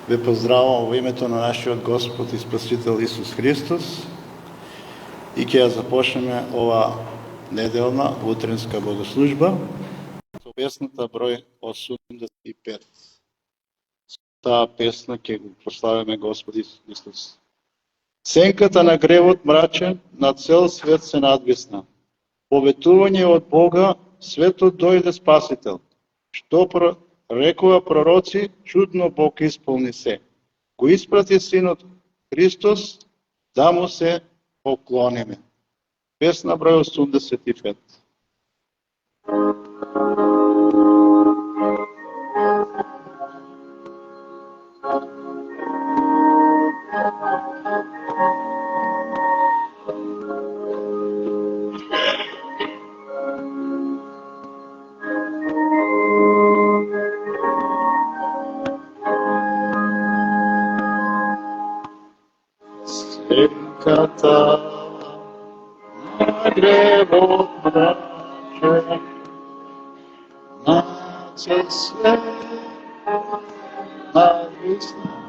Ве поздравувам во името на нашиот Господ и Спасител Исус Христос и ќе ја започнеме ова неделна утринска богослужба со песната број 85. Со таа песна ќе го прославиме Господ Исус Христос. Сенката на гревот мрачен на цел свет се надвисна. Поветување од Бога, светот дојде Спасител. Што рекува пророци, чудно Бог исполни се. Го испрати Синот Христос, да му се поклониме. Песна број 85. Сенката на гревот мрачен на цел свет надвисна.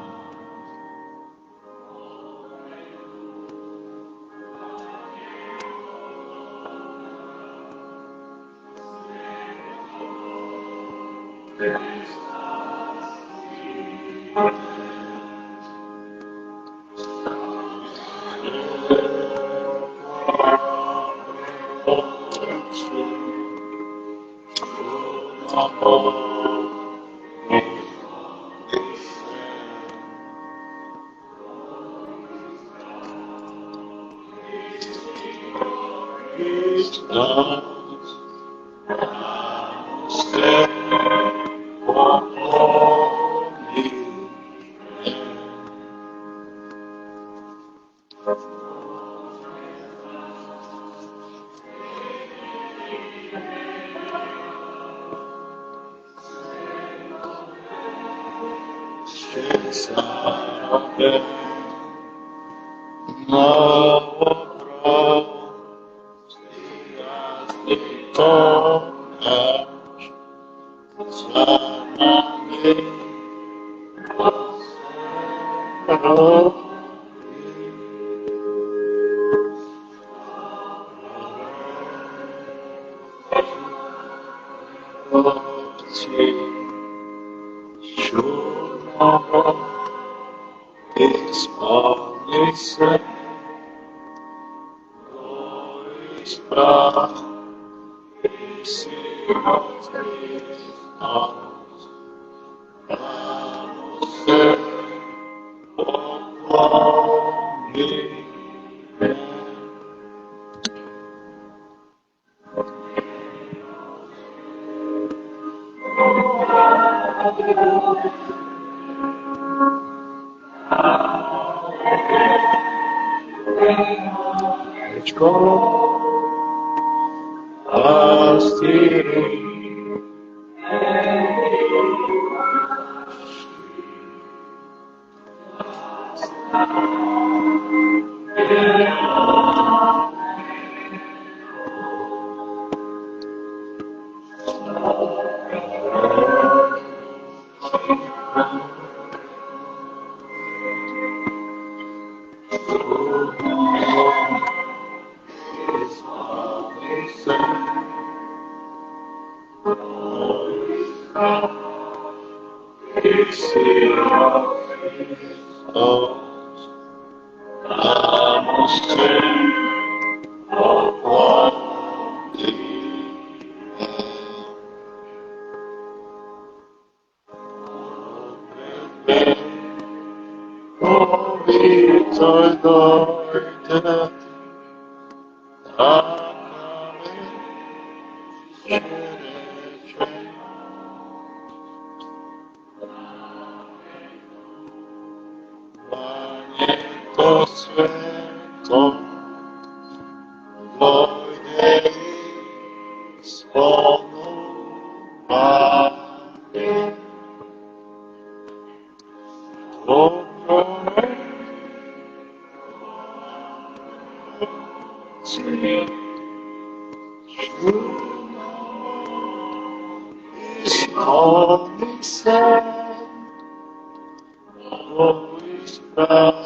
Твој исправ,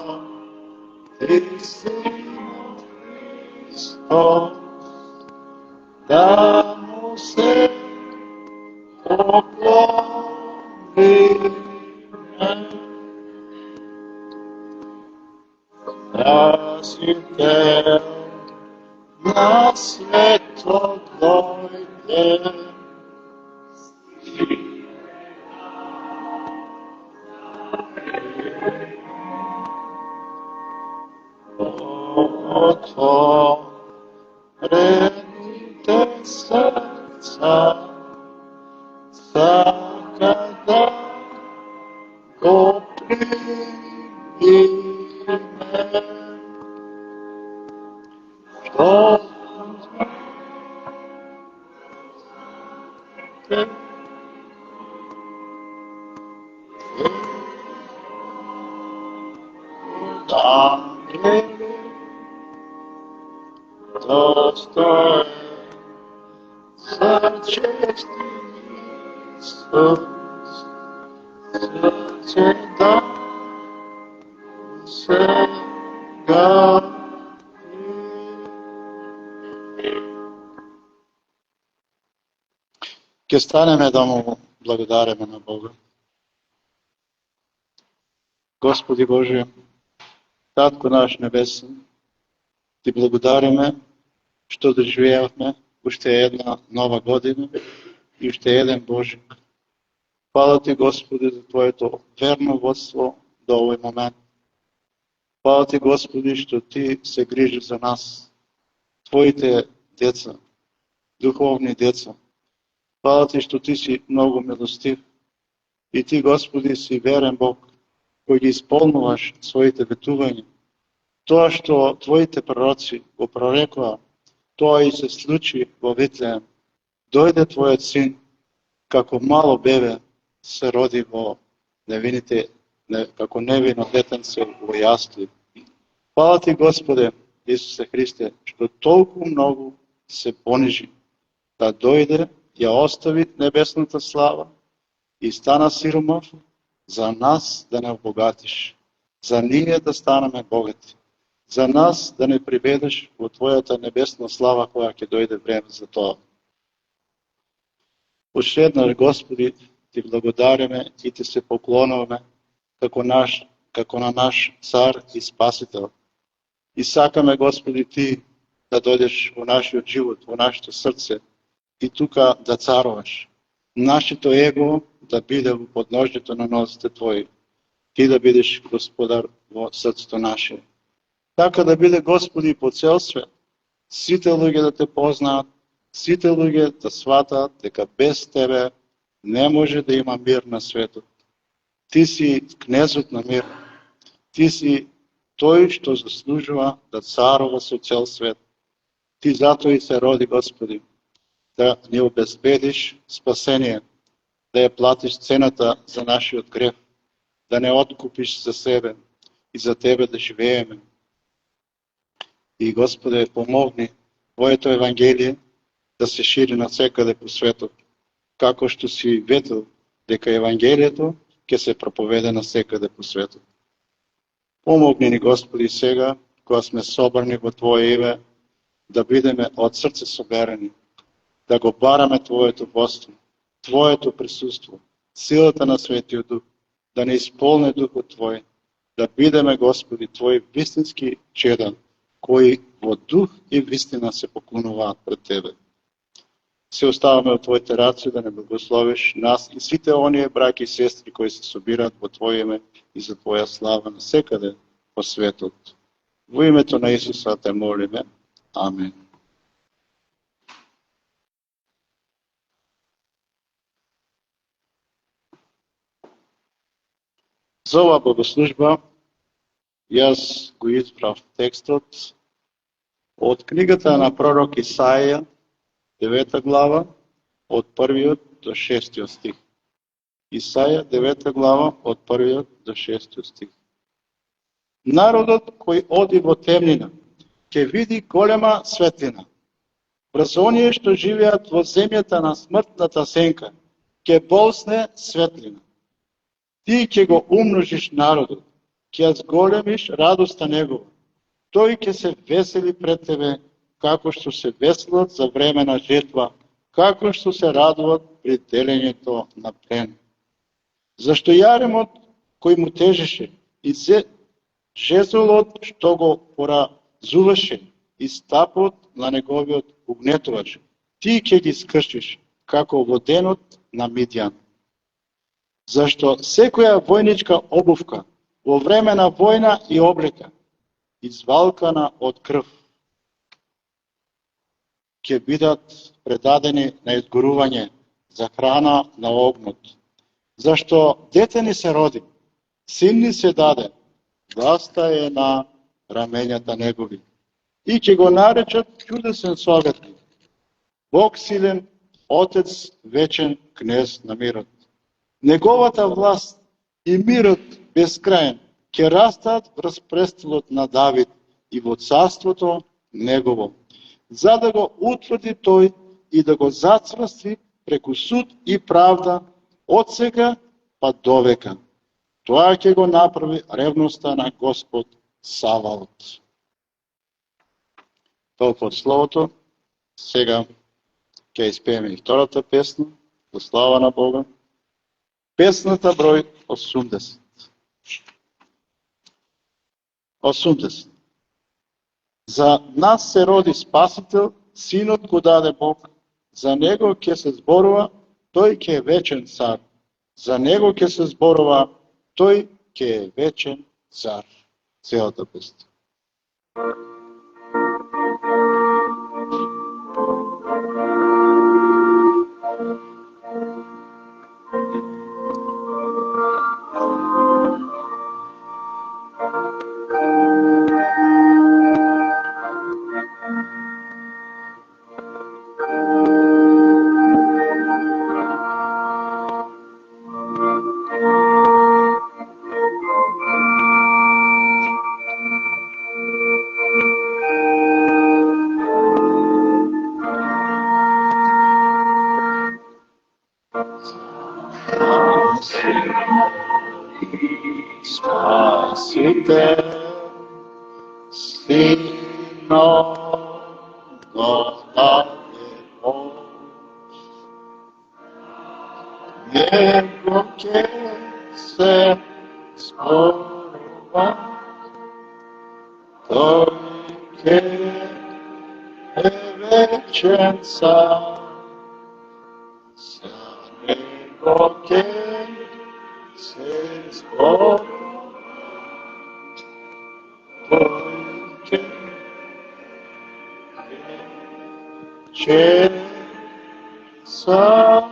Ти Синот Христос, да му се поклониме. Спасител на светот дојде, отворените срца, сака да го примиме. Што достоен за чести Исус, срце да сега. Ке станеме да му благодариме на Бога. Господи Боже, Татко наш небесен, Ти благодариме што доживеавме уште една нова година и уште еден Божик. Фала Ти, Господи, за Твоето верно водство до овој момент. Фала Ти, Господи, што Ти се грижи за нас, Твоите деца, духовни деца. Фала Ти што Ти си многу милостив и Ти, Господи, си верен Бог, кој ги исполнуваш своите ветувања. Тоа што Твоите пророци го прорекоа, тоа и се случи во Витлеем. Дојде Твојот син, како мало бебе, се роди во невините, како невино детенце во јасли. Фала Ти, Господе, Исусе Христе, што толку многу се понижи, да дојде, ја остави небесната слава и стана сиромав, за нас да не обогатиш, за ние да станеме богати, за нас да не приведеш во Твојата небесна слава која ќе дојде време за тоа. Уште еднаш, Господи, Ти благодариме и Ти се поклонуваме како на наш цар и спасител. И сакаме, Господи, Ти да дојдеш во нашиот живот, во нашето срце и тука да царуваш. Нашето его да биде во подножјето на нозите Твои. Ти да бидеш Господар во срцето наше. Така да биде, Господи, по цел свет. Сите луѓе да Те познаат, сите луѓе да сватат дека без Тебе не може да има мир на светот. Ти си кнезот на мир. Ти си тој што заслужува да царува со цел свет. Ти затоа и се роди, Господи, да ни обезбедиш спасение, да ја платиш цената за нашиот грев, да не откупиш за себе и за Тебе да живееме. И, Господе, помогни Твоето Евангелие да се шири навсекаде по светот, како што си ветил дека Евангелието ќе се проповеде навсекаде по светот. Помогни ни, Господи, сега, кога сме собрани во Твое име, да бидеме од срце соберени, да го бараме Твоето водство, Твоето присуство, силата на Светиот Дух, да не исполне Духот Твој, да бидеме, Господи, Твои вистински чеда, кои во дух и вистина се поклонуваат пред Тебе. Се оставаме од Твоите раце да не благословиш нас и сите оние браќи и сестри кои се собираат во Твое име и за Твоја слава насекаде по светот. Во името на Исуса Те молиме. Амен. За оваа богослужба јас го избрав текстот од книгата на пророк Исаија, 9 глава, од 1 до 6 стих. Исаја, 9 глава, од 1 до 6 стих. Народот кој оди во темнина, ќе види голема светлина. Врз оние што живеат во земјата на смртната сенка, ќе болсне светлина. Ти ќе го умножиш народот, ќе ја зголемиш радоста негова. Тој ќе се весели пред тебе, како што се веселат за време на жетва, како што се радуват при делењето на плен. Зашто јаремот кој му тежеше и жезолот што го поразуваше и стапот на неговиот угнетувач, ти ќе ги скршиш, како во денот на Мидјан. Зашто секоја војничка обувка во време на војна и облека, извалкана од крв, ќе бидат предадени на изгорување за храна на огнот. Зашто дете ни се роди, син ни се даде, власта е на рамењата негови. И ќе го наречат чудесен советник, Бог силен, Отец вечен, кнез на мирот. Неговата власт и мирот безкрајен ќе растат врз престолот на Давид и во царството негово, за да го утврди тој и да го зацрсти преку суд и правда од сега па до века. Тоа ќе го направи ревноста на Господ Саваот. Толку од словото. Сега ќе испееме и втората песна, во слава на Бога. Песната број 80. 80. За нас се роди Спасител, Синот го даде Бог, за Него ќе се зборува, тој ќе е вечен цар. За Него ќе се зборува, тој ќе е вечен цар. Целата песна. Спасител, Синот го даде Бог, Него ќе се зборува, тој ќе е вечен цар, за Него ќе се зборува, Че са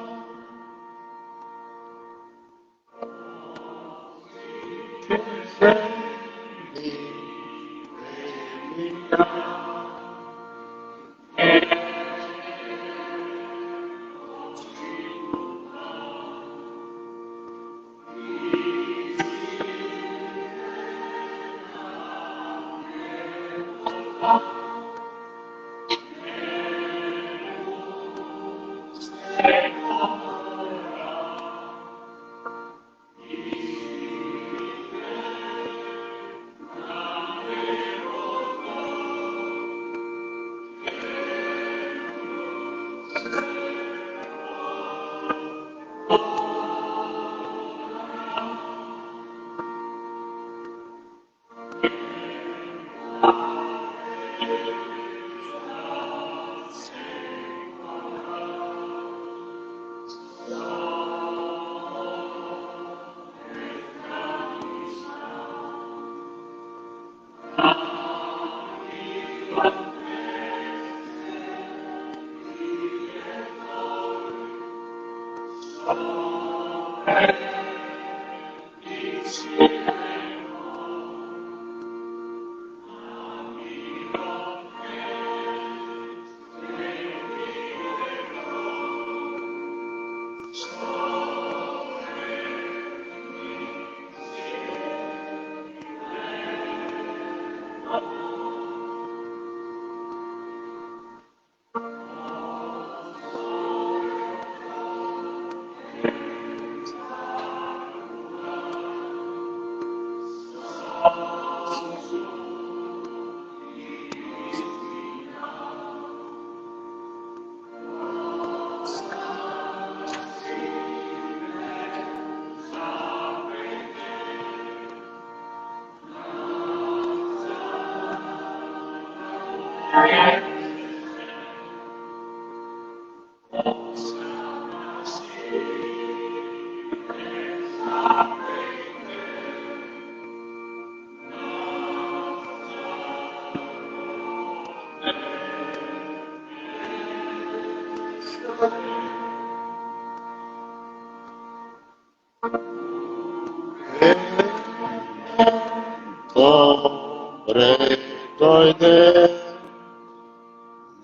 Добре дојде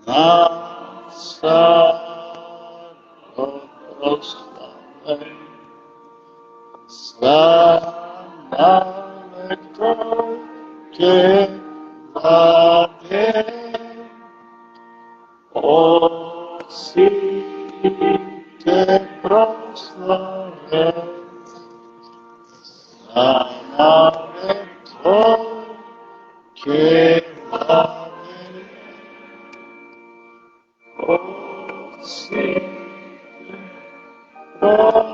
на царот прославен, навек тој ке владе, од сите прославен, навек тој ке владе, од сите прославен.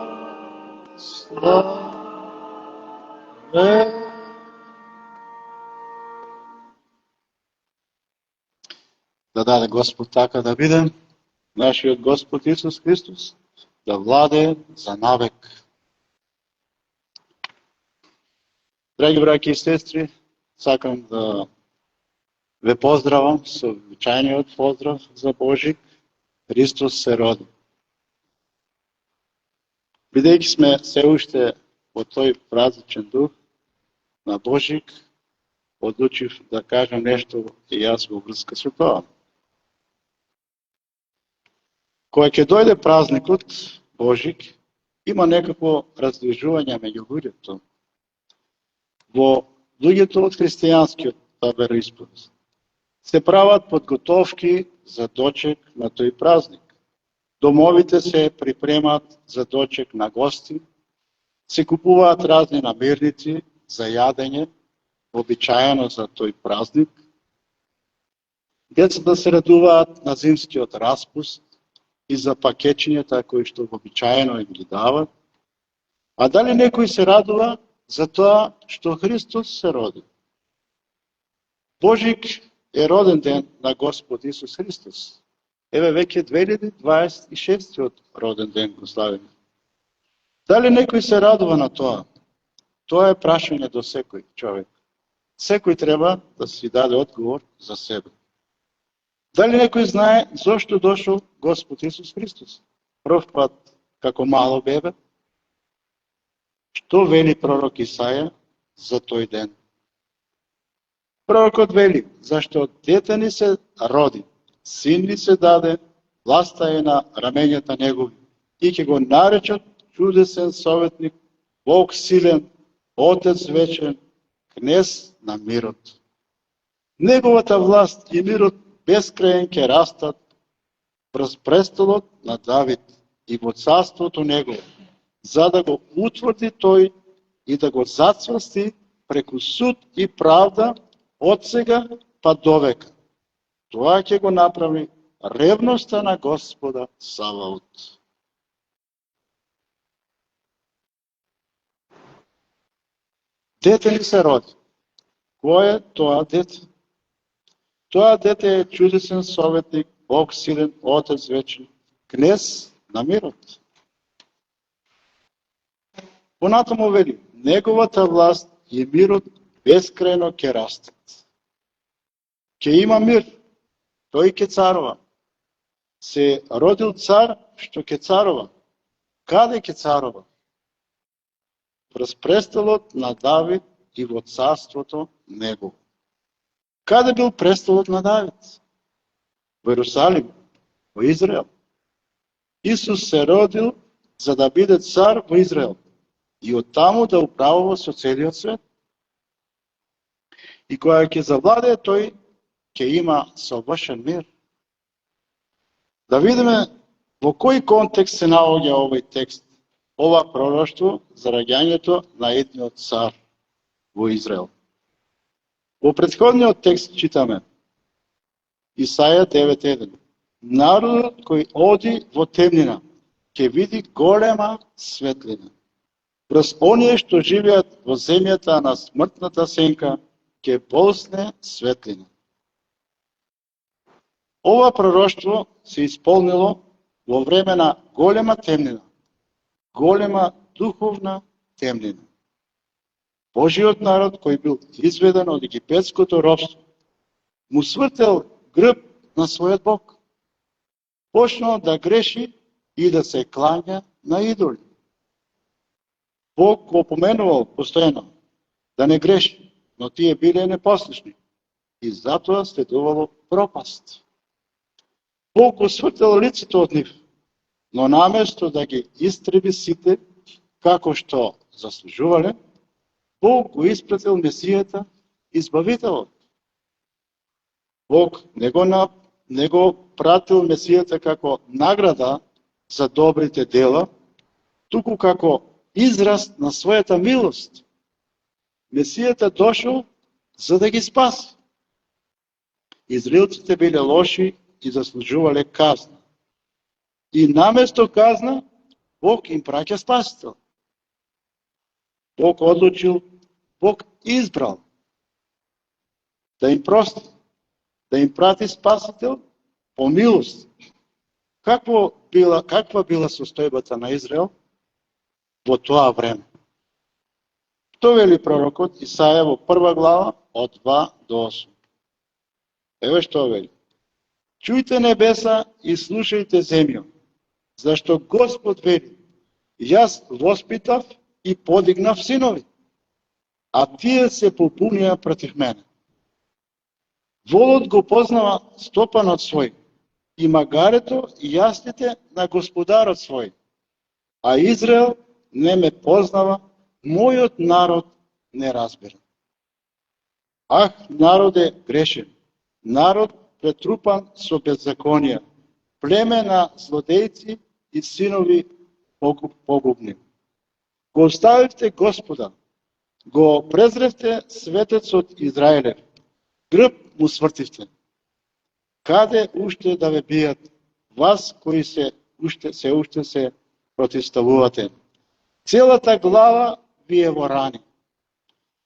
Да даде Господ така да биде, нашиот Господ Исус Христос, да владе за навек. Драги браќи и сестри, сакам да ве поздравам со обичајниот поздрав за Божик. Христос се роди. Бидејќи сме се уште во тој празничен дух на Божик, одлучив да кажам нешто и јас во врска со тоа. Кога ќе дојде празникот Божик, има некакво раздвижување меѓу луѓето. Во луѓето од христијанскиот вероисповест се прават подготовки за дочек на тој празник. Домовите се припремаат за дочек на гости, се купуваат разни намирници за јадење, обичаено за тој празник. Децата се радуваат на зимскиот распуст и за пакетчињата кои што обичаено им ги дават. А дали некој се радува за тоа што Христос се роди? Божик е роден ден на Господ Исус Христос. Еве веќе 2026 роден ден го славиме. Дали некој се радува на тоа? Тоа е прашање до секој човек. Секој треба да си даде одговор за себе. Дали некој знае зошто дошол Господ Исус Христос? Прв пат како мало бебе? Што вели пророк Исаја за тој ден? Пророкот вели, зашто дете ни се роди, син ни се даде, власта е на рамењата негови, и ќе го наречат чудесен советник, Бог силен, Отец вечен, кнез на мирот. Неговата власт и мирот безкрајен ќе растат врз престолот на Давид и во царството негово, за да го утврди тој и да го зацврсти преку суд и правда од сега па до века. Тоа ќе го направи ревноста на Господа Саваот. Дете ли се роди? Кој е тоа дете? Тоа дете е чудесен советник, Бог силен, Отец вечен, кнез на мирот. Понатаму вели, неговата власт и мирот безкрајно ќе растат. Ќе има мир, тој ќе царува. Се родил цар што ќе царува. Каде ќе царува? Врз престолот на Давид и во царството негово. Каде бил престолот на Давид? Во Иерусалим, во Израел. Исус се родил за да биде цар во Израел и оттаму да управува со целиот свет. И кога ќе завладее тој, ќе има совршен мир. Да видиме во кој контекст се наоѓа овој текст, ова пророштво за раѓањето на едниот цар во Израел. Во претходниот текст читаме Исаја 9:1. Народот кој оди во темнина, ќе види голема светлина. Врз оние што живеат во земјата на смртната сенка, ќе болсне светлина. Ова пророштво се исполнило во време на голема темнина, голема духовна темнина. Божиот народ кој бил изведен од египетското робство, му свртел грб на својот Бог. Почнал да греши и да се клања на идоли. Бог го поменувал постојано да не греши, но тие биле непослушни и затоа следувало пропаст. Бог го свртел лицето од нив, но наместо да ги истреби сите како што заслужувале, Бог го испратил Месијата, избавителот. Бог не го пратил Месијата како награда за добрите дела, туку како израз на својата милост. Месијата дошол за да ги спаси. Израелците биле лоши и заслужувале казна. И наместо казна, Бог им праќа спасител. Бог одлучил, Бог избрал да им прости, да им прати спасител по милост. Каква била состојбата на Израел во тоа време? Што вели пророкот Исаја во 1 глава од 2 до 8? Еве што вели. Чујте небеса и слушајте земјо, зашто Господ вели, јас воспитав и подигнав синови, а тие се побунија против мене. Волот го познава стопанот свој, и магарето и јасните на господарот свој, а Израел не ме познава, мојот народ не разбира. Ах, народе грешен, народ претрупан со беззаконија, племе на злодејци и синови погубни. Го оставивте Господа, го презревте светецот Израелев, грб му свртивте. Каде уште да ве бијат, вас кои се уште противставувате? Целата глава ви е во рани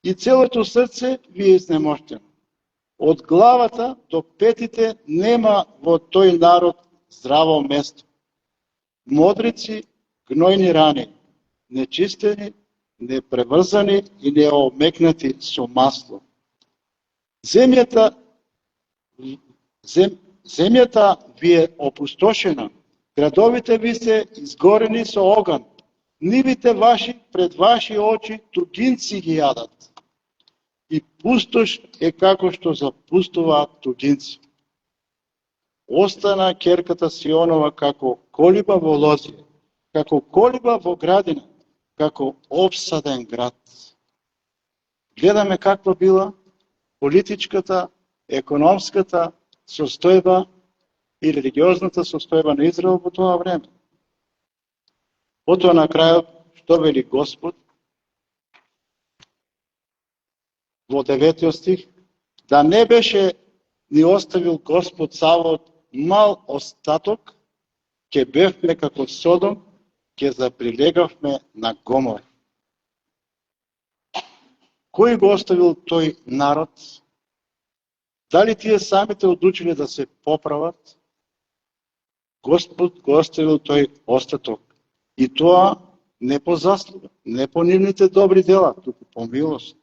и целото срце ви е изнемождено. Од главата до петите нема во тој народ здраво место. Модрици, гнојни рани, нечистени, непреврзани и неомекнати со масло. Земјата ви е опустошена, градовите ви се изгорени со оган, нивите ваши пред ваши очи тугинци ги јадат. И пустош е како што запустуваат тугинци. Остана ќерката Сионова како колиба во лозија, како колиба во градина, како обсаден град. Гледаме каква била политичката, економската состојба и религиозната состојба на Израел во тоа време. Потоа на крајот, што вели Господ? Во 9 стих, да не беше ни оставил Господ Савот мал остаток, ќе бевме како Содом, ќе заприлегавме на Гомор. Кој го оставил тој народ? Дали тие самите одлучиле да се поправат? Господ го оставил тој остаток. И тоа не по заслуга, не по нивните добри дела, туку по милост.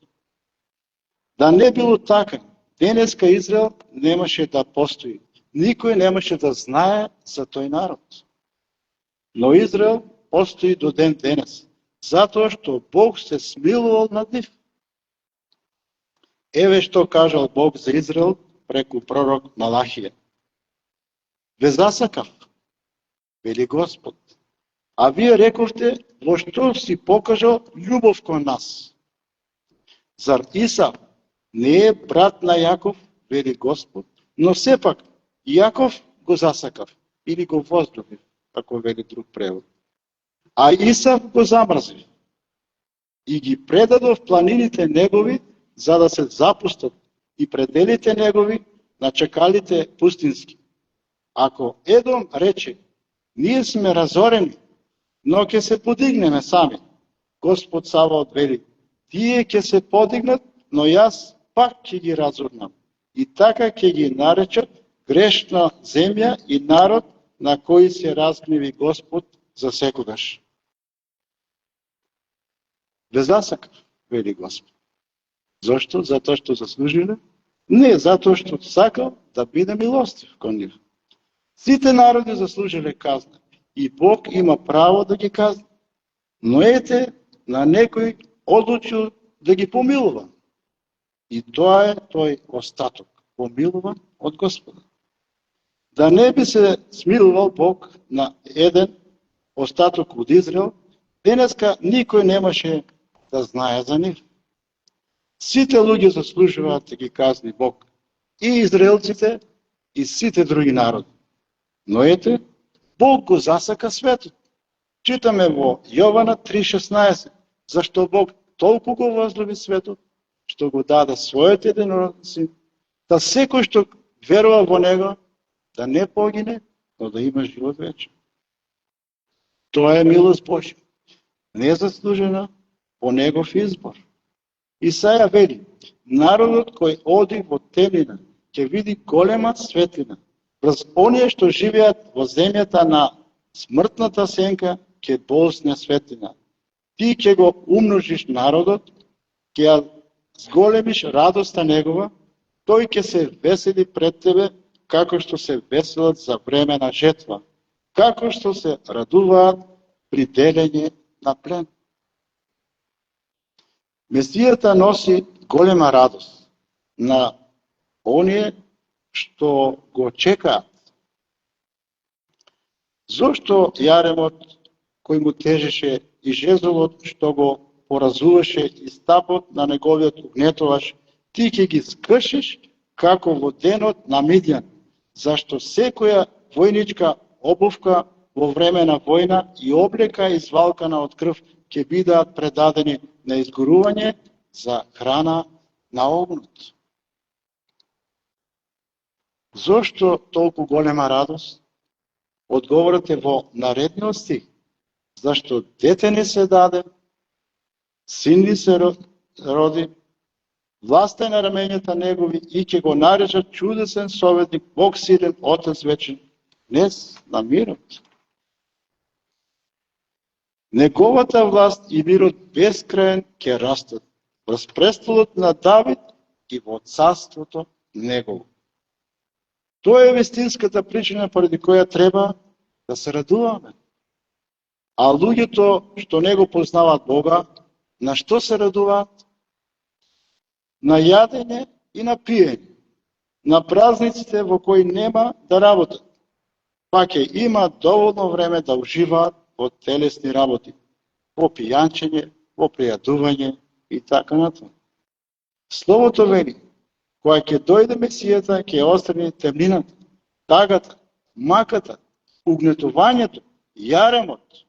Да не било така, денеска Израел немаше да постои. Никој немаше да знае за тој народ. Но Израел постои до ден денес, затоа што Бог се смилувал над нив. Еве што кажал Бог за Израел преку пророк Малахија. Ве засакав, вели Господ, а вие рековте, во што си покажал љубов кон нас. Зар Исав не е брат на Јаков, вели Господ, но сепак Јаков го засакав или го возлюбив, ако вели друг превод. А Исав го замрзив и ги предадов планините негови, за да се запустат и пределите негови на чакалите пустински. Ако Едом рече, ние сме разорени, но ќе се подигнеме сами, Господ Саваот вели, тие ќе се подигнат, но јас пак ќе ги разурнам. И така ќе ги наречат грешна земја и народ на кој се разгневи Господ за секогаш. Без засакав, вели Господ. Зошто? Затоа што заслужиле? Не, затоа што сакал да биде милостив кон нив. Сите народи заслужиле казна и Бог има право да ги казна. Но ете, на некој одлучил да ги помилува. И тоа е тој остаток, помилуван од Господа. Да не би се смилувал Бог на еден остаток од Израел, денеска никој немаше да знае за нив. Сите луѓе заслужуваат да ги казни Бог, и израелците, и сите други народи. Но ете, Бог го засака светот. Читаме во Јована 3:16, зашто Бог толку го возлюби светот, што го даде својот единороден син, да секој што верува во него, да не погине, но да има живот вечен. Тоа е милост Божја, незаслужена по негов избор. Исаја вели, народот кој оди во темнина, ќе види голема светлина. Врз оние што живеат во земјата на смртната сенка, ќе болсне светлина. Ти ќе го умножиш народот, ќе ја зголемиш радоста негова, тој ќе се весели пред тебе, како што се веселат за време на жетва, како што се радуваат при делење на плен. Месијата носи голема радост на оние што го чекаат. Зошто јаремот кој му тежеше и жезлот што го поразуваше и стапот на неговиот угнетуваш, ти ќе ги скршиш како во денот на Мидјан, зашто секоја војничка обувка во време на војна и облека извалкана од крв ќе бидат предадени на изгорување за храна на огнот. Зошто толку голема радост? Одговорот е во наредниот стих. Зашто дете не се даде, син ни се роди, власта е на раменјата негови и ќе го наречат чудесен советник, Бог силен, Отец вечен, днес на мирот. Неговата власт и мирот безкраен ќе растат врз престолот на Давид и во царството негово. Тоа е вистинската причина поради која треба да се радуваме. А луѓето што не го познаваат Бога, на што се радуваат? На јадење и на пиење, на празниците во кои нема да работат, па ќе имаат доволно време да уживаат во телесни работи, во пијанчење, во пријадување и така натаму. Словото вели, кога ќе дојде Месијата, ќе острани темнината, тагата, маката, угнетувањето, јаремот,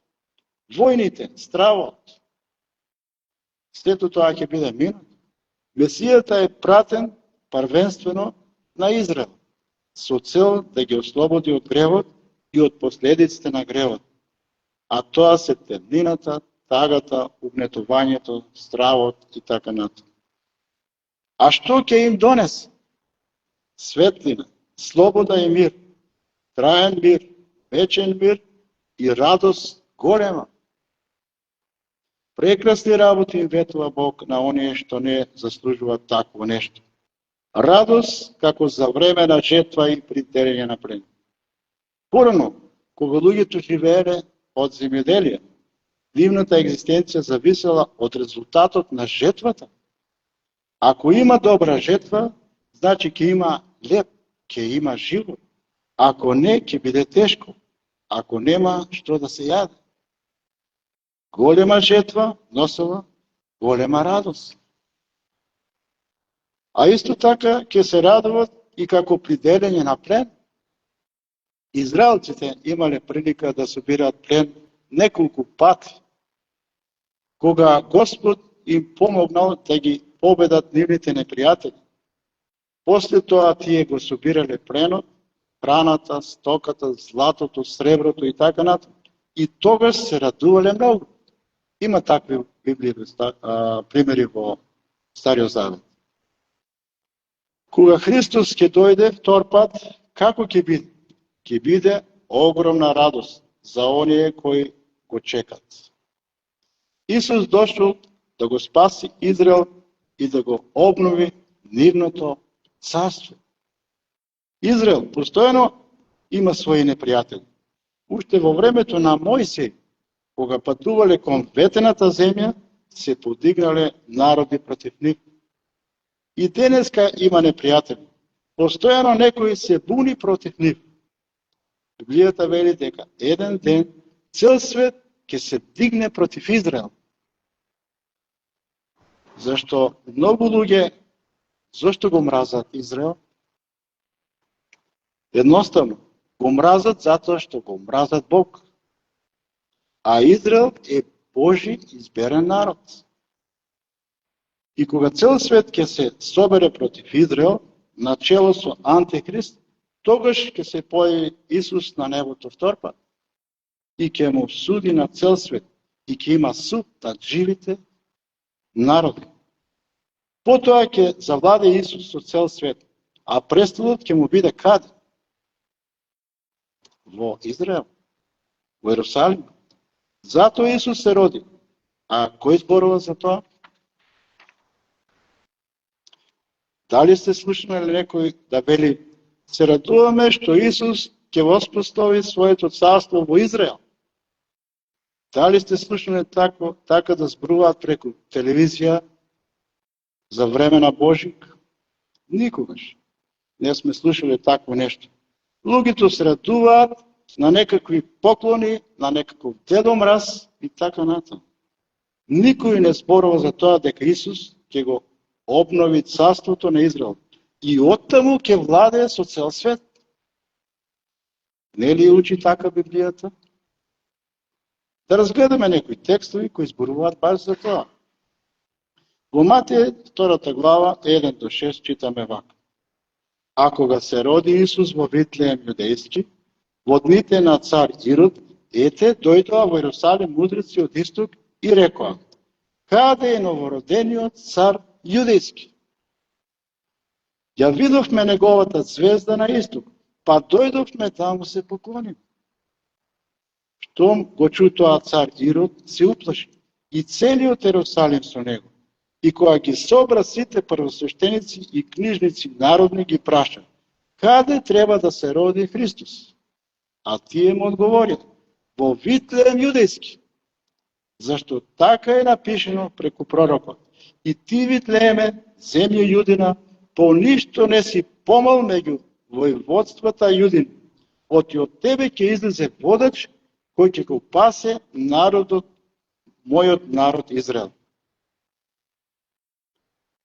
војните, стравот. Сето тоа ќе биде минат. Месијата е пратен првенствено на Израел, со цел да ги ослободи од гревот и од последиците на гревот. А тоа се темнината, тагата, угнетувањето, стравот и така натаму. А што ќе им донесе? Светлина, слобода и мир, траен мир, вечен мир и радост голема. Прекрасни работи им ветува Бог на оние што не заслужуваат такво нешто. Радост како за време на жетва и при делење на плен. Порано, кога луѓето живееле од земјоделие, нивната екзистенција зависела од резултатот на жетвата. Ако има добра жетва, значи ќе има леп, ќе има живот. Ако не, ќе биде тешко. Ако нема што да се јаде. Голема жетва носела голема радост. А исто така ќе се радуват и како при делење на плен. Израелците имале прилика да собираат плен неколку пати, кога Господ им помогнал да ги победат нивните непријатели. После тоа тие го собирале пленот, храната, стоката, златото, среброто и така натаму. И тогаш се радувале многу. Има такви примери во Стариот Завет. Кога Христос ќе дојде втор пат, како ќе биде? Ќе биде огромна радост за оние кои го чекат. Исус дошол да го спаси Израел и да го обнови нивното царство. Израел постојано има своји непријатели. Уште во времето на Мојсей, кога патувале кон ветената земја, се подигнале народи против нив. И денеска има непријатели. Постојано некој се буни против нив. Библијата вели дека еден ден цел свет ќе се дигне против Израел. Зашто многу луѓе, зашто го мразат Израел? Едноставно, го мразат затоа што го мразат Бог. А Израел е Божи изберен народ. И кога цел свет ќе се собере против Израел, начело со Антихрист, тогаш ќе се појави Исус на небото втор пат и ќе му суди на цел свет и ќе има суд над живите народи. Потоа ќе завладе Исус со цел свет, а престолот ќе му биде каде? Во Израел, во Ерусалим. Затоа Исус се роди. А кој зборува за тоа? Дали сте слушнали некој да вели: се радуваме што Исус ќе воспостави своето царство во Израел? Дали сте слушнали така да зборуваат преку телевизија за време на Божик? Никогаш не сме слушали такво нешто. Луѓето се радуваат на некакви поклони, на некаков дедомраз и така натаму. Никој не зборува за тоа дека Исус ќе го обнови царството на Израел и оттаму ќе владее со цел свет. Не ли учи така Библијата? Да разгледаме некои текстови кои зборуваат баш за тоа. Во Матеј 2 глава 1 до 6 читаме вака: А кога се роди Исус во Витлеем јудејски, во дните на цар Ирод, ете, дојдоа во Ерусалим мудреци од исток и рекоа: каде е новородениот цар јудејски? Ја видовме неговата звезда на исток, па дојдовме да му се поклониме. Штом го чутоа цар Ирод, се уплаши и целиот Ерусалим со него. И кога ги собра сите првосвештеници и книжници народни, ги праша: каде треба да се роди Христос? А тие му одговорија: во Витлеем јудејски. Зашто така е напишено преку пророкот: и ти, Витлееме, земја Јудина, по ништо не си помал меѓу војводствата Јудин, оти од тебе ќе излезе водач кој ќе го пасе народот, мојот народ Израел.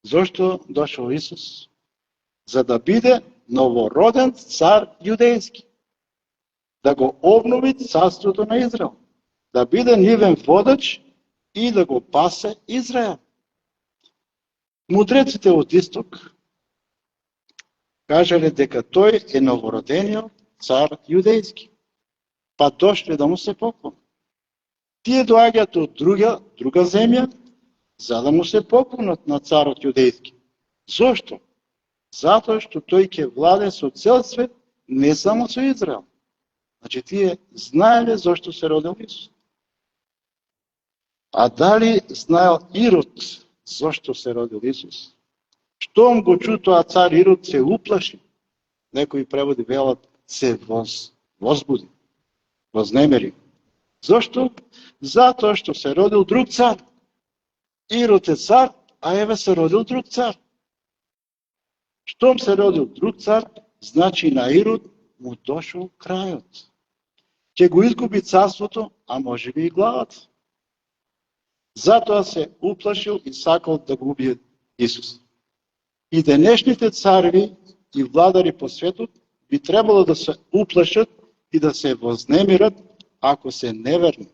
Зошто дошол Исус? За да биде новороден цар јудејски, да го обнови царството на Израел, да биде нивен водач и да го пасе Израел. Мудреците од исток кажале дека тој е новородениот цар јудејски, па дошле да му се поклонат. Тие доаѓаат од друга земја, за да му се поклонат на царот јудејски. Зошто? Затоа што тој ќе владе со цел свет, не само со Израел. Значи, тие знаеле зошто се родил Исус. А дали знаел Ирод зошто се родил Исус? Штом го чутоа цар Ирод, се уплаши. Некои преводи велат се возбуди, вознемери. Зошто? Затоа што се родил друг цар. Ирод е цар, а еве се родил друг цар. Штом се родил друг цар, значи на Ирод му дошол крајот. Ќе го изгуби царството, а може би и главата. Затоа се уплашил и сакал да го убие Исус. И денешните цареви и владари по светот би требало да се уплашат и да се вознемират, ако се неверни.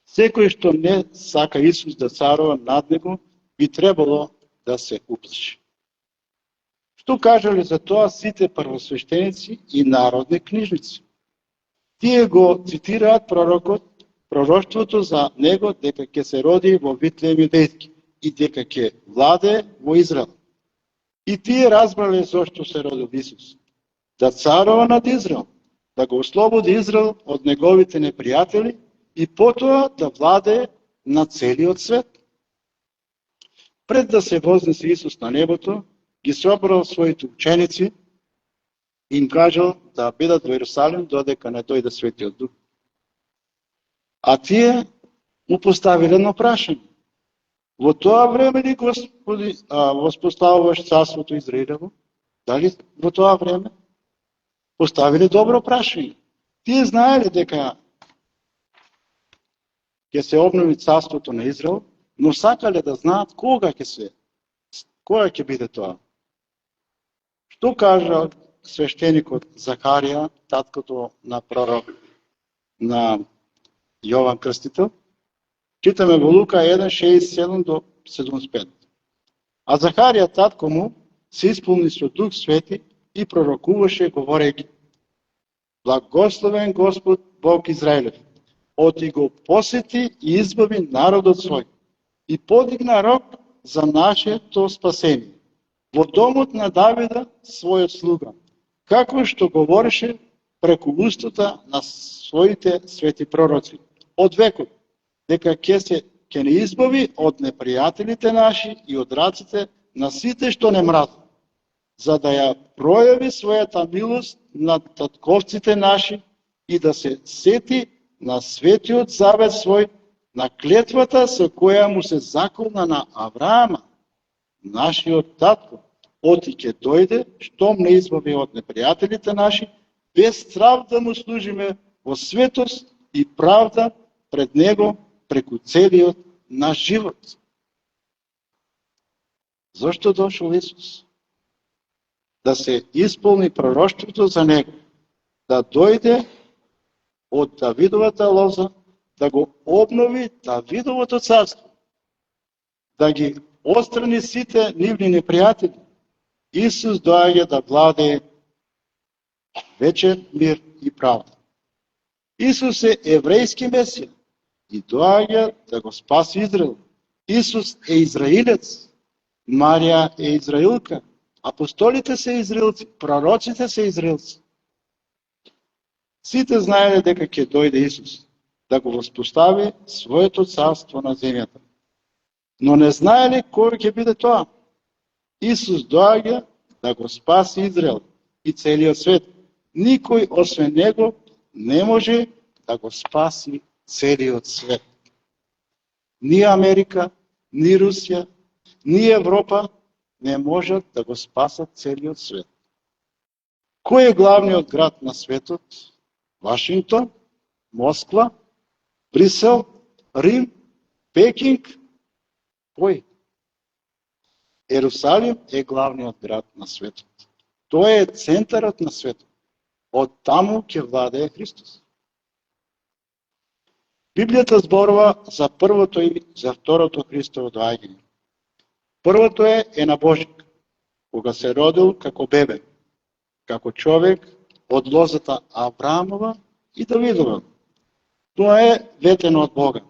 Секој што не сака Исус да царува над него, би требало да се уплаши. Што кажале за тоа сите првосвештеници и народни книжници? Тие го цитираат пророштвото за него дека ќе се роди во Витлеем јудејски и дека ќе владее во Израел. И тие разбрале зошто се родил Исус. Да царува над Израел, да го ослободи Израел од неговите непријатели и потоа да владее на целиот свет. Пред да се вознесе Исус на небото, ги собрал своите ученици и им кажал да бидат во Иерусалим додека не дојде Светиот Дух. А тие му поставиле едно прашање. Во тоа време ли Господи воспоставуваш царството Израилево? Дали во тоа време? Поставиле добро прашање. Тие знаеле дека ќе се обнови царството на Израел, но сакале да знаат кога ќе биде тоа. Што кажа свештеникот Захарија, таткото на пророк на Јован Крстител? Читаме во Лука 1:67 до 75. А Захарија, татко му, се исполни со Дух Свети и пророкуваше говорејќи: Благословен Господ Бог Израилев, оти го посети и избави народот свој и подигна рог за нашето спасение во домот на Давида, својот слуга, како што говореше преку устата на своите свети пророци од векот, дека ќе не избави од непријателите наши и од раците на сите што не мразат, за да ја пројави својата милост над татковците наши и да се сети на светиот завет свој, на клетвата со која му се заколна на Авраама, нашиот татко, оти ќе дојде, штом не избави од непријателите наши, без страв да му служиме во светост и правда пред него преку целиот наш живот. Зошто дошол Исус? Да се исполни пророштвото за него, да дојде од Давидовата лоза, да го обнови Давидовото царство, да ги отстрани сите нивни непријатели. Исус доаѓа да владее вечен мир и правда. Исус е еврејски Месија и доаѓа да го спаси Израел. Исус е израилец, Марија е израилка, апостолите се израелци, пророците се израелци. Сите знаеле дека ќе дојде Исус да го воспостави своето царство на земјата. Но не знаеле кој ќе биде тоа. Исус доаѓа да го спаси Израел и целиот свет. Никој освен него не може да го спаси целиот свет. Ни Америка, ни Русија, ни Европа не можат да го спасат целиот свет. Кој е главниот град на светот? Вашингтон, Москва, Брисел, Рим, Пекинг? Кој? Ерусалим е главниот град на светот. Тој е центарот на светот. Од таму ќе владее Христос. Библијата зборува за првото и за второто Христово доаѓање. Првото е на Божик, кога се родил како бебе, како човек од лозата Авраамова и Давидова. Тоа е ветено од Бога,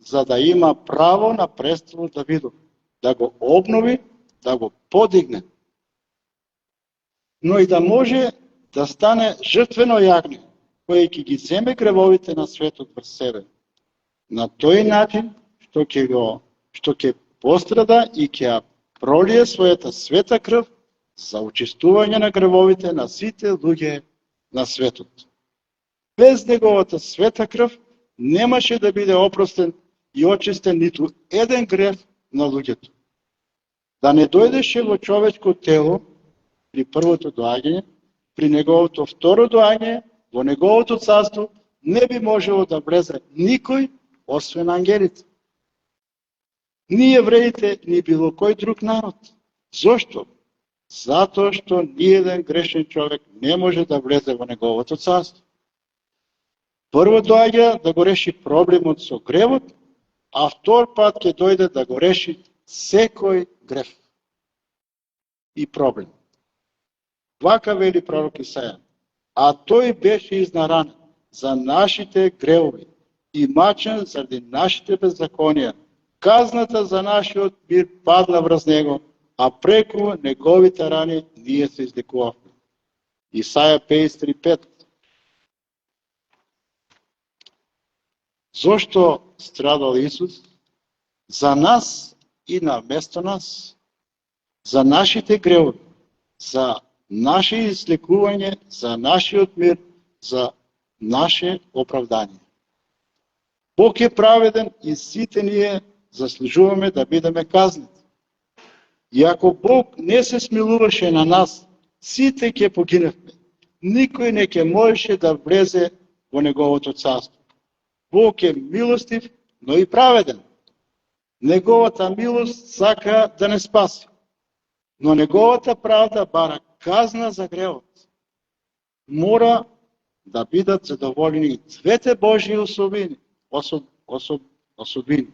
за да има право на престолот Давидов, да го обнови, да го подигне, но и да може да стане жртвено јагне, кој ќе ги земе гревовите на светот врз себе. На тој начин што ќе пострада и ќе ја пролие својата света крв за очистување на гревовите на сите луѓе на светот. Без неговата света крв немаше да биде опростен и очистен ниту еден грев на луѓето. Да не дојдеше во човечко тело при првото доаѓање, при неговото второ доаѓање, во неговото царство не би можело да влезе никој освен ангелите. Ни евреите, ни било кој друг народ. Зошто? Затоа што ниеден грешен човек не може да влезе во неговото царство. Прво доаѓа да го реши проблемот со гревот, а втор пат ќе дојде да го реши секој грев и проблем. Вака вели пророк Исаја: а тој беше изнаран за нашите гревови и мачен заради нашите беззаконија. Казната за нашиот мир падна врз него, а преку неговите рани ние се излекувавме. Исаја 53:5. Зошто страдал Исус? За нас и на место нас. За нашите гревови, за наше излекување, за нашиот мир, за наше оправдање. Бог е праведен и сите ние заслужуваме да бидеме казнети. И ако Бог не се смилуваше на нас, сите ќе погиневме. Никој не ќе можеше да влезе во неговото царство. Бог е милостив, но и праведен. Неговата милост сака да не спаси, но неговата правда бара казна за гревот. Мора да бидат задоволени и двете Божји особини.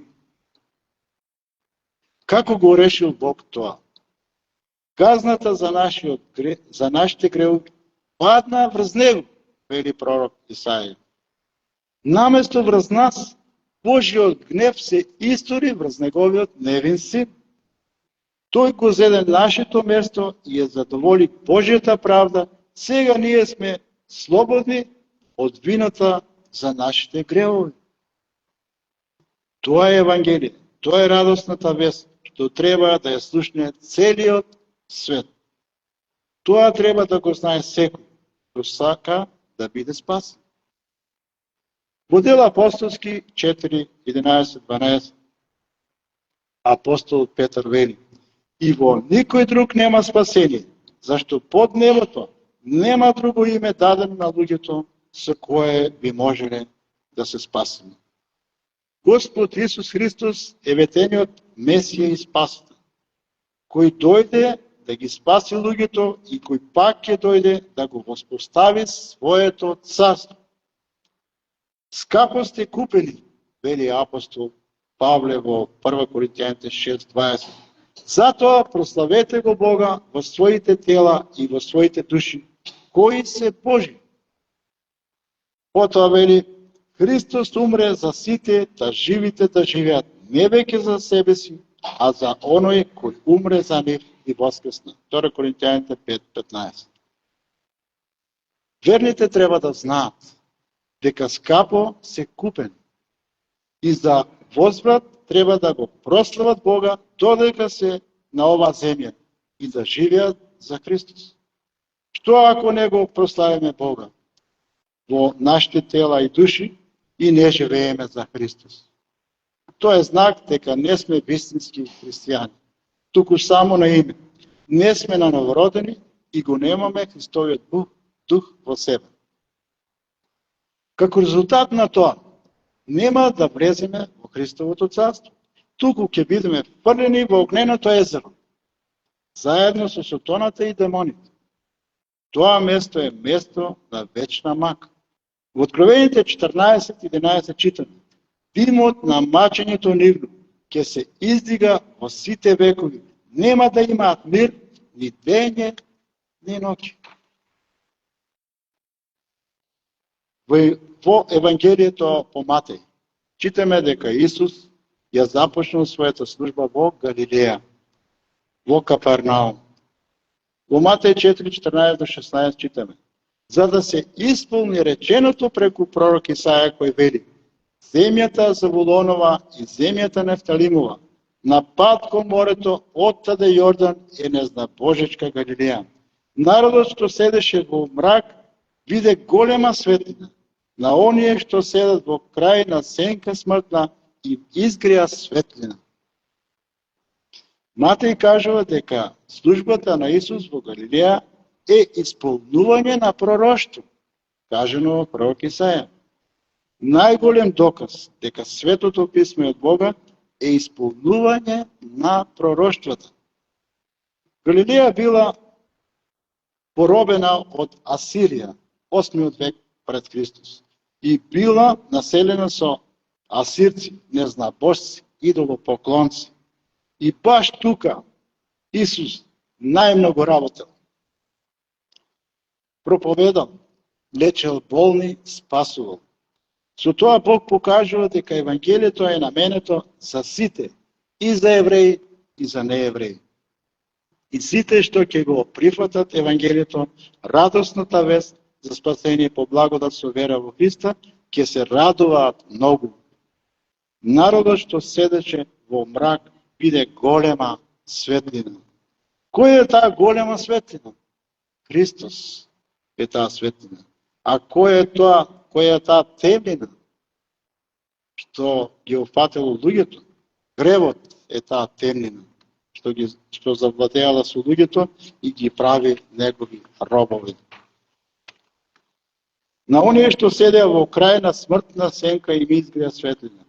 Како го решил Бог тоа? Казната за нашите гревови падна врз него, вели пророк Исаја. Наместо врз нас, Божјиот гнев се истори врз неговиот невин син. Тој го зеде нашето место и ја задоволи Божјата правда. Сега ние сме слободни од вината за нашите гревови. Тоа е Евангелие, тоа е радосната вест, што треба да ја слушне целиот свет. Тоа треба да го знае секој, кој сака да биде спасен. Во Дела апостолски 4:11-12 апостол Петар вели: и во никој друг нема спасение, зашто под небото нема друго име дадено на луѓето со кое би можеле да се спасиме. Господ Исус Христос е ветениот Месија и Спасител, кој дојде да ги спаси луѓето и кој пак ќе дојде да го воспостави своето царство. Скапо сте купени, вели апостол Павле во 1 Коринтијаните 6:20. Затоа прославете го Бога во своите тела и во своите души, кои се Божи. Потоа вели: Христос умре за сите, да живите да живеат, не веќе за себе си, а за оној кој умре за нив и воскресна. 2 Коринтијаните 5:15. Верните треба да знаат дека скапо се купен и за возврат треба да го прослават Бога додека се на оваа земја и да живеат за Христос. Што ако не го прославиме Бога во нашите тела и души и не живееме за Христос? Тоа е знак дека не сме вистински христијани, туку само на име. Не сме на новородени и го немаме Христовиот дух во себе. Како резултат на тоа, нема да влеземе во Христовото царство, туку ќе бидеме фрлени во огненото езеро, заедно со сотоната и демоните. Тоа место е место на вечна мака. Во Откровените 14:11 читаме: димот на мачењето нивно ќе се издига во сите векови, нема да имаат мир ни дење, ни ноќ. Во Евангелието по Матеј читаме дека Исус ја започнал својата служба во Галилеја, во Капернаум. Во Матеј 4:14-16 читаме: за да се исполни реченото преку пророк Исаја кој вели: земјата Завулонова и земјата Нефталимова, на пат кон морето оттаде Јордан е незнабожечка Галилеја. Народот што седеше во мрак виде голема светлина. На оние што седат во крај на сенка смртна им изгреа светлина. Матеј кажува дека службата на Исус во Галилеја е исполнување на пророштво, кажено во пророк Исаја. Најголем доказ дека Светото писмо од Бога е исполнување на пророштвата. Галилеја била поробена од Асирија, 8 век пред Христос, и била населена со асирци, незнабожци, идолопоклонци. И баш тука Исус најмногу работел. проповедал, лечел болни, спасувал. Со тоа Бог покажува дека Евангелието е наменето за сите, и за евреи, и за неевреи. И сите што ќе го прифатат Евангелието, радосната вест за спасение по благодат со вера во Христа, ќе се радуваат многу. Народот што седеше во мрак биде голема светлина. Кој е таа голема светлина? Христос е таа светлина. А кој е таа темнина што ги опфатело луѓето? Гревот е таа темнина што завладеала со луѓето и ги прави негови робови. На оние што седеа во крај на смртна сенка им изгреа светлина.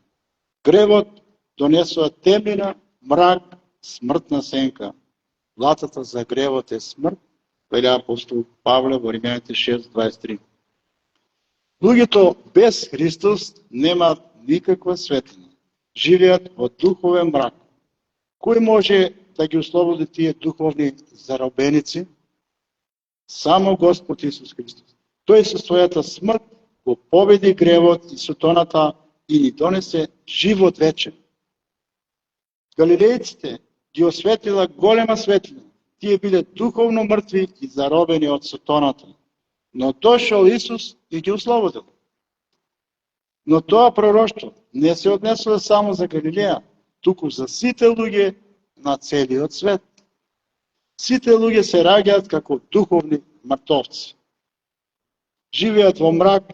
Гревот донесува темнина, мрак, смртна сенка. Платата за гревот е смрт, вели апостол Павле во Римјаните 6:23. Луѓето без Христос немаат никаква светлина. Живеат во духовен мрак. Кој може да ги ослободи тие духовни заробеници? Само Господ Исус Христос. Тој со својата смрт го победи гревот и сатаната и ни донесе живот вечен. Галилејците ги осветлила голема светлина. Тие биле духовно мртви и заробени од сатаната. Но дошол Исус и ги ослободил. Но тоа пророштво не се однесува само за Галилеја, туку за сите луѓе на целиот свет. Сите луѓе се раѓаат како духовни мртовци. Живеат во мрак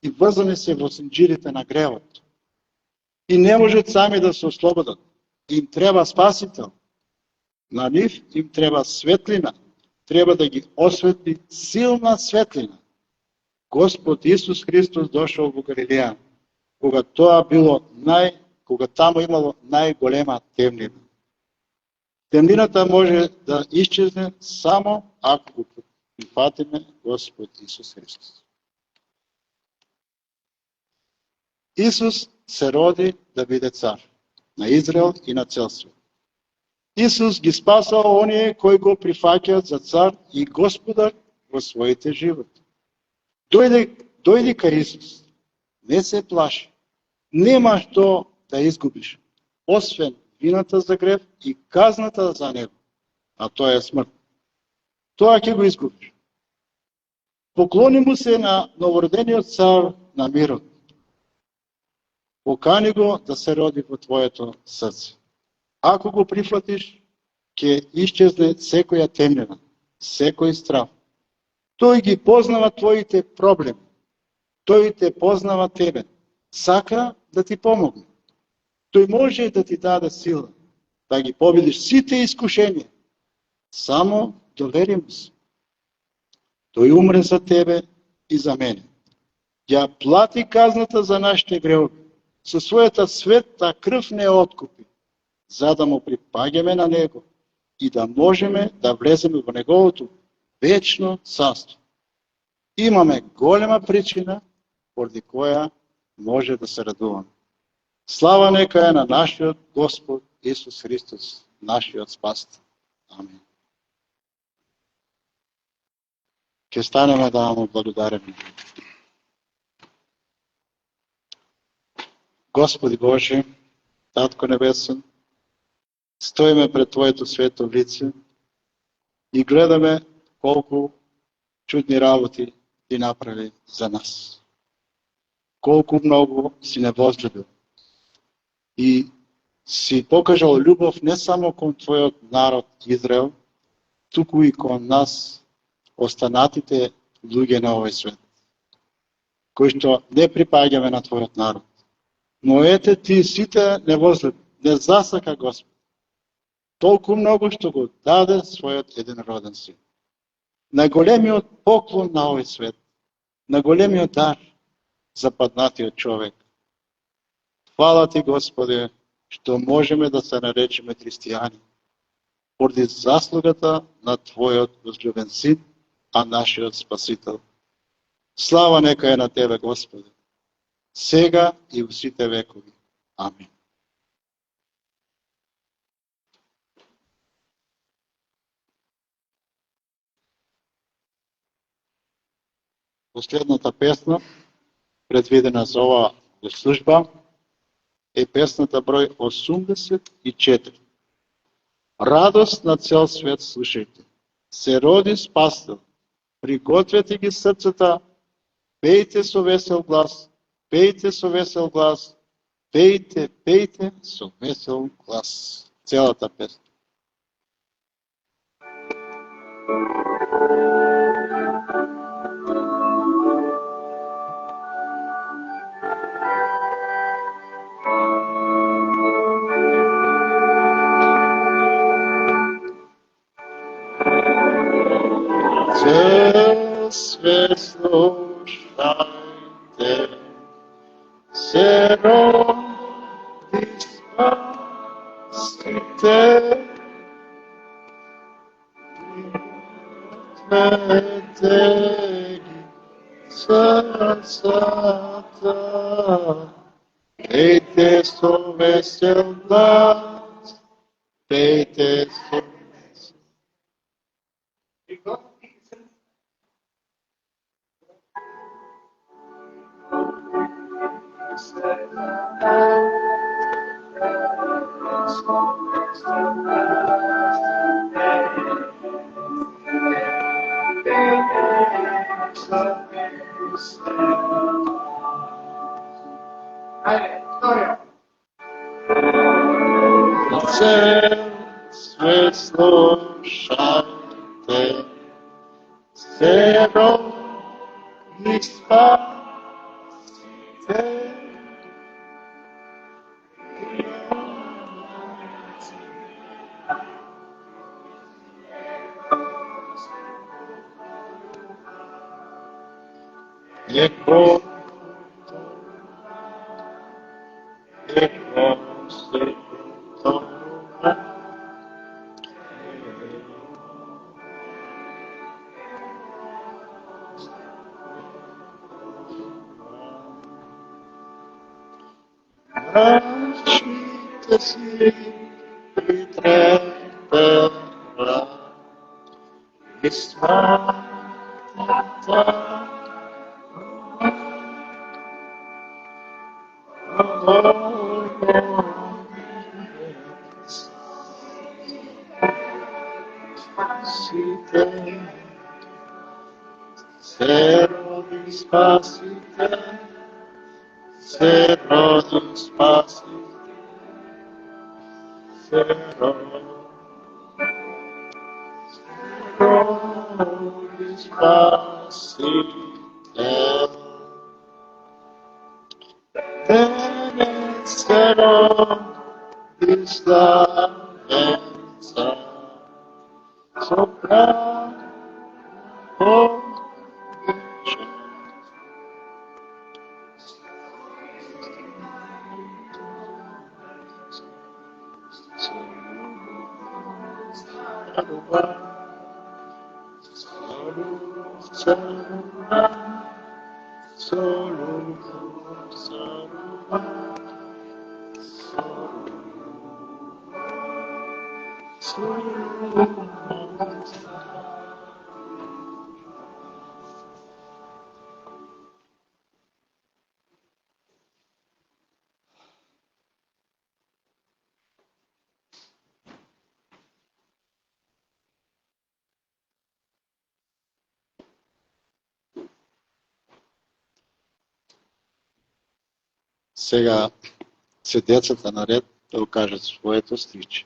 и врзани се во синџирите на гревот. И не можат сами да се ослободат. Им треба спасител. На нив им треба светлина. Треба да ги осветли силна светлина. Господ Исус Христос дошол во Галилеја, кога таму имало најголема темнина. Темнината може да исчезне само ако го прифатиме Господ Исус Христос. Исус се роди да биде цар на Израел и на цел свет. Исус ги спасал оние кои го прифаќаат за цар и господар во своите животи. Дојди кај Исус, не се плаши, нема што да изгубиш, освен вината за грев и казната за него, а тоа е смрт. Тоа ќе го изгубиш. Поклони му се на новородениот цар на мирот. Покани го да се роди во твоето срце. Ако го прифатиш, ќе исчезне секоја темнина, секој страв. Тој ги познава твоите проблеми. Тој те познава тебе. Сака да ти помогне. Тој може да ти даде сила, да ги победиш сите искушенија. Само довери му се. Тој умре за тебе и за мене. Ја плати казната за нашите гревови. Со својата света крв не откупи, за да му припаѓаме на него и да можеме да влеземе во неговото вечно царство. Имаме голема причина поради која може да се радуваме. Слава нека е на нашиот Господ Исус Христос, нашиот Спасител. Амин. Ќе станеме да му благодариме. Господи Божи, Татко Небесен, стоиме пред Твоето свето лице и гледаме колку чудни работи Ти направи за нас. Колку многу си не возлюбил. И си покажал љубов не само кон Твојот народ Израел, туку и кон нас, останатите луѓе на овој свет, кои што не припаѓаме на Твојот народ. Но ете Ти сите не возлюби, не засака Господ. Толку многу што го даде својот единороден син. Најголемиот поклон на овој свет, најголемиот дар за паднатиот човек. Фала Ти, Господи, што можеме да се наречеме христијани, поради заслугата на Твојот возлюбен син, а нашиот Спасител. Слава нека е на Тебе, Господи, сега и во сите векови. Амин. Последната песна, предвидена за ова служба, е песната број 84. Радост на цел свет, слушајте. Се роди Спасител. Пригответе ги срцата, пејте со весел глас, пејте со весел глас, пејте, пејте со весел глас. Целата песна. Све слушајте, се роди Спасител, пригответе ги срцата, пејте со весел глас, пејте со весел глас. Све слушајте, се роди Спасител, Еко се тоа Мрачните си притрепера и смртната се роди Спасител, се роди Спасител, се роди Спасител. Денес се роди славенца, со право Сега се децата на ред да окажат своето стиче.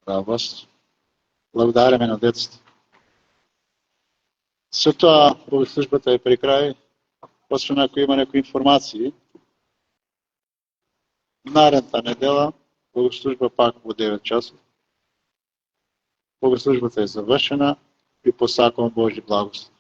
Браво. Благодариме на децата. Со тоа, богослужбата е при крај. Освен ако има некои информации, наредната недела, богослужба пак во 9 часов. Богослужбата е завршена и посакувам Божји благослов.